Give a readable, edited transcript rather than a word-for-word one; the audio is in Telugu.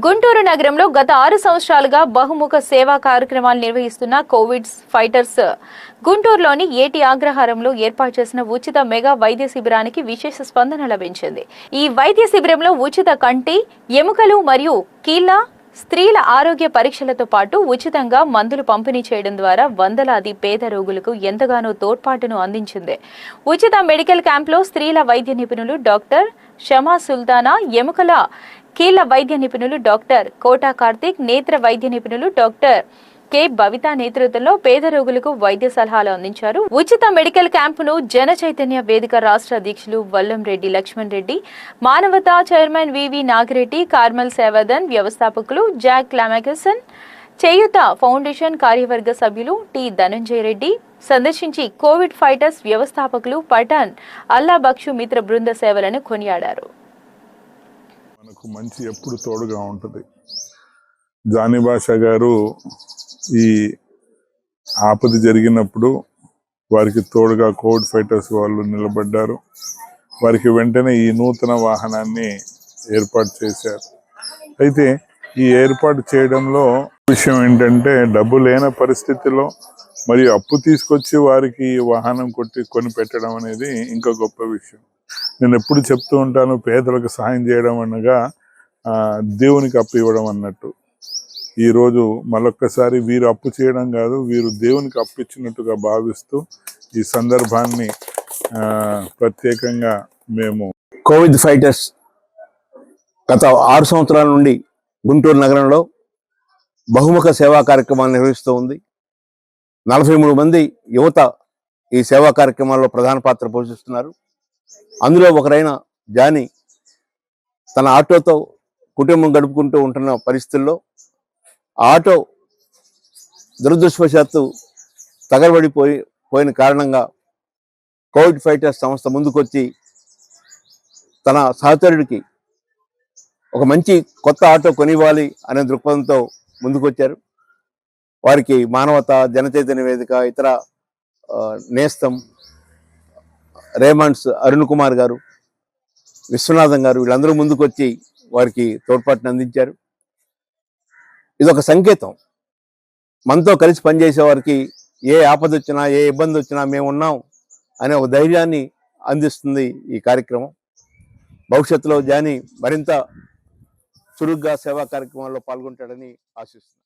గుంటూరు నగరంలో గత 6 సంవత్సరాలుగా బహుముఖ సేవా కార్యక్రమాలు నిర్వహిస్తున్న కోవిడ్ ఫైటర్స్ గుంటూరులోని ఏటి అగ్రహారంలో ఏర్పాటు చేసిన ఉచిత మెగా వైద్య శిబిరానికి విశేష స్పందన లభించింది. ఈ వైద్య శిబిరంలో ఉచిత కంటి, ఎముకలు మరియు కీళ్ల స్త్రీల ఆరోగ్య పరీక్షలతో పాటు ఉచితంగా మందులు పంపిణీ చేయడం ద్వారా వందలాది పేద రోగులకు ఎంతగానో తోడ్పాటును అందించింది. ఉచిత మెడికల్ క్యాంప్లో స్త్రీల వైద్య నిపుణులు డాక్టర్ షమా సుల్తానా, ఎముకల కీళ్ల వైద్య నిపుణులు డాక్టర్ కోటా కార్తిక్, నేత్ర వైద్య నిపుణులు డాక్టర్ కె భవిత నేతృత్వంలో పేద రోగులకు వైద్య సలహాలు అందించారు. ఉచిత మెడికల్ క్యాంపును జన చైతన్య వేదిక రాష్ట్ర అధ్యక్షులు వల్లంరెడ్డి లక్ష్మణ్ రెడ్డి, మానవతా చైర్మన్ వివి నాగిరెడ్డి, కార్మల్ సేవాదన్ వ్యవస్థాపకులు జాక్ లామాగసన్, చేయూత ఫౌండేషన్ కార్యవర్గ సభ్యులు టి ధనంజయ రెడ్డి సందర్శించి కోవిడ్ ఫైటర్స్ వ్యవస్థాపకులు పఠాన్ అల్లా బక్షు మిత్ర బృంద సేవలను కొనియాడారు. మనకు మంచి ఎప్పుడు తోడుగా ఉంటుంది. జానీ బాషా గారు ఈ ఆపద జరిగినప్పుడు వారికి తోడుగా కోవిడ్ ఫైటర్స్ వాళ్ళు నిలబడ్డారు. వారికి వెంటనే ఈ నూతన వాహనాన్ని ఏర్పాటు చేశారు. అయితే ఈ ఏర్పాటు చేయడంలో విషయం ఏంటంటే, డబ్బు లేని పరిస్థితిలో మరియు అప్పు తీసుకొచ్చి వారికి వాహనం కొని పెట్టడం అనేది ఇంకా గొప్ప విషయం. నేను ఎప్పుడు చెప్తూ ఉంటాను, పేదలకు సహాయం చేయడం అనగా దేవునికి అప్పు ఇవ్వడం అన్నట్టు. ఈరోజు మరొక్కసారి వీరు అప్పు చేయడం కాదు, వీరు దేవునికి అప్పు ఇచ్చినట్టుగా భావిస్తూ ఈ సందర్భాన్ని ప్రత్యేకంగా మేము కోవిడ్ ఫైటర్స్ గత 6 సంవత్సరాల నుండి గుంటూరు నగరంలో బహుముఖ సేవా కార్యక్రమాలు నిర్వహిస్తూ ఉంది. 43 మంది యువత ఈ సేవా కార్యక్రమాల్లో ప్రధాన పాత్ర పోషిస్తున్నారు. అందులో ఒకరైన జానీ తన ఆటోతో కుటుంబం గడుపుకుంటూ ఉంటున్న పరిస్థితుల్లో ఆటో దురదృష్టవశాత్తు తగలబడిపోయిన కారణంగా కోవిడ్ ఫైటర్స్ సంస్థ ముందుకొచ్చి తన సహచరుడికి ఒక మంచి కొత్త ఆటో కొనివ్వాలి అనే దృక్పథంతో ముందుకొచ్చారు. వారికి మానవత, జనచైతన్య వేదిక, ఇతర నేస్తం, రేమండ్స్, అరుణ్ కుమార్ గారు, విశ్వనాథం గారు వీళ్ళందరూ ముందుకొచ్చి వారికి తోడ్పాటును అందించారు. ఇదొక సంకేతం. మనతో కలిసి పనిచేసే వారికి ఏ ఆపద వచ్చినా, ఏ ఇబ్బంది వచ్చినా మేము ఉన్నాం అనే ఒక ధైర్యాన్ని అందిస్తుంది ఈ కార్యక్రమం. భవిష్యత్తులో జానీ మరింత చురుగ్గా సేవా కార్యక్రమాల్లో పాల్గొంటాడని ఆశిస్తున్నాను.